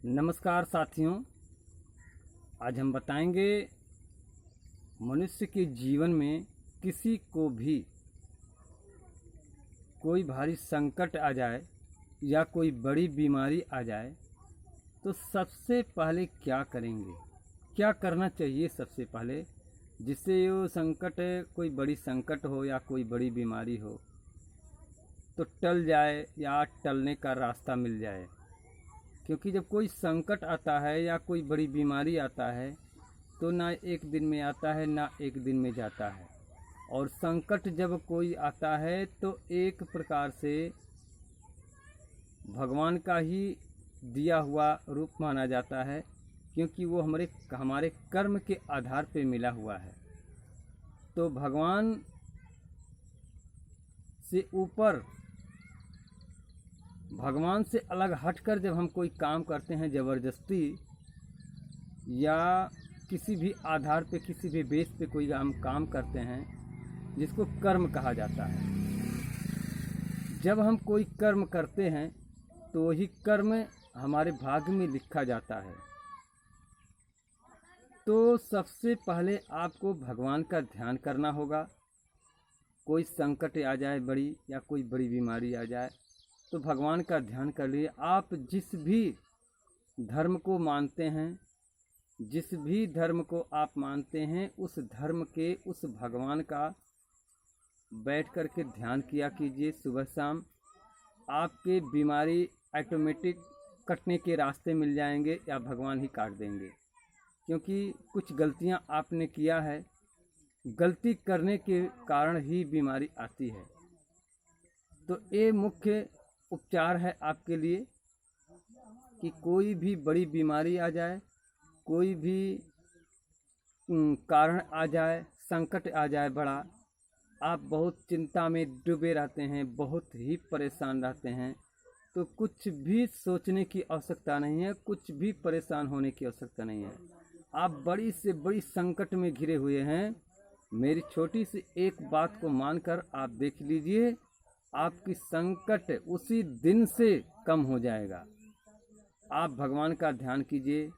नमस्कार साथियों, आज हम बताएंगे मनुष्य के जीवन में किसी को भी कोई भारी संकट आ जाए या कोई बड़ी बीमारी आ जाए तो सबसे पहले क्या करेंगे, क्या करना चाहिए सबसे पहले जिससे ये संकट, कोई बड़ी संकट हो या कोई बड़ी बीमारी हो तो टल जाए या टलने का रास्ता मिल जाए। क्योंकि जब कोई संकट आता है या कोई बड़ी बीमारी आता है तो ना एक दिन में आता है ना एक दिन में जाता है। और संकट जब कोई आता है तो एक प्रकार से भगवान का ही दिया हुआ रूप माना जाता है, क्योंकि वो हमारे कर्म के आधार पे मिला हुआ है। तो भगवान से ऊपर, भगवान से अलग हटकर जब हम कोई काम करते हैं ज़बरदस्ती या किसी भी आधार पे, किसी भी बेस पे कोई हम काम करते हैं जिसको कर्म कहा जाता है। जब हम कोई कर्म करते हैं तो वही कर्म हमारे भाग्य में लिखा जाता है। तो सबसे पहले आपको भगवान का ध्यान करना होगा। कोई संकट आ जाए बड़ी या कोई बड़ी बीमारी आ जाए तो भगवान का ध्यान कर लिए। आप जिस भी धर्म को मानते हैं, जिस भी धर्म को आप मानते हैं, उस धर्म के उस भगवान का बैठ कर के ध्यान किया कीजिए सुबह शाम। आपके बीमारी ऑटोमेटिक कटने के रास्ते मिल जाएंगे या भगवान ही काट देंगे। क्योंकि कुछ गलतियां आपने किया है, गलती करने के कारण ही बीमारी आती है। तो ये मुख्य उपचार है आपके लिए कि कोई भी बड़ी बीमारी आ जाए, कोई भी कारण आ जाए, संकट आ जाए बड़ा, आप बहुत चिंता में डूबे रहते हैं, बहुत ही परेशान रहते हैं, तो कुछ भी सोचने की आवश्यकता नहीं है, कुछ भी परेशान होने की आवश्यकता नहीं है। आप बड़ी से बड़ी संकट में घिरे हुए हैं, मेरी छोटी सी एक बात को मानकर आप देख लीजिए, आपकी संकट उसी दिन से कम हो जाएगा। आप भगवान का ध्यान कीजिए।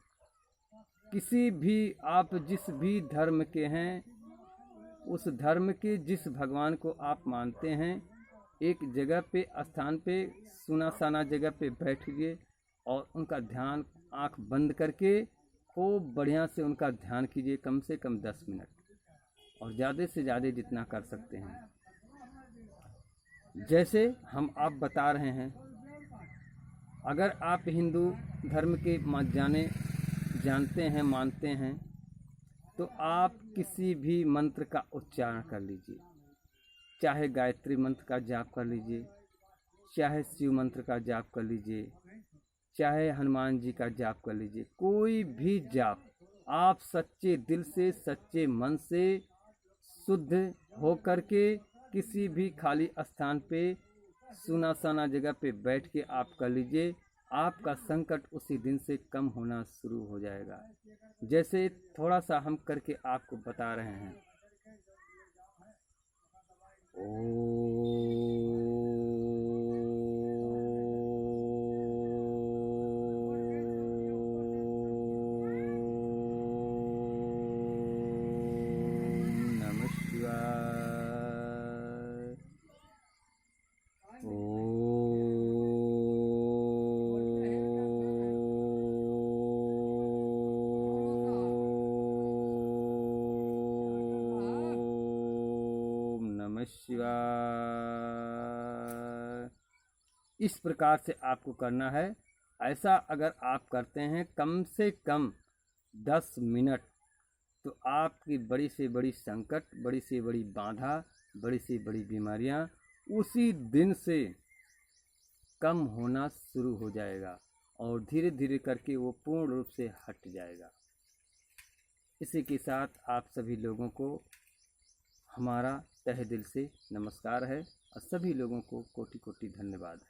किसी भी, आप जिस भी धर्म के हैं, उस धर्म के जिस भगवान को आप मानते हैं, एक जगह पे, स्थान पे, सुनासाना जगह पे बैठिए और उनका ध्यान आंख बंद करके खूब बढ़िया से उनका ध्यान कीजिए, कम से कम 10 मिनट और ज़्यादा से ज़्यादा जितना कर सकते हैं। जैसे हम आप बता रहे हैं, अगर आप हिंदू धर्म के जानते हैं, मानते हैं, तो आप किसी भी मंत्र का उच्चारण कर लीजिए। चाहे गायत्री मंत्र का जाप कर लीजिए, चाहे शिव मंत्र का जाप कर लीजिए, चाहे हनुमान जी का जाप कर लीजिए। कोई भी जाप आप सच्चे दिल से, सच्चे मन से, शुद्ध हो करके किसी भी खाली स्थान पे, सुनासाना जगह पे बैठ के आप कर लीजिए। आपका संकट उसी दिन से कम होना शुरू हो जाएगा। जैसे थोड़ा सा हम करके आपको बता रहे हैं। शिवाय। इस प्रकार से आपको करना है। ऐसा अगर आप करते हैं कम से कम 10 मिनट, तो आपकी बड़ी से बड़ी संकट, बड़ी से बड़ी बाधा, बड़ी से बड़ी बीमारियां उसी दिन से कम होना शुरू हो जाएगा और धीरे धीरे करके वो पूर्ण रूप से हट जाएगा। इसी के साथ आप सभी लोगों को हमारा तहे दिल से नमस्कार है और सभी लोगों को कोटि कोटि धन्यवाद है।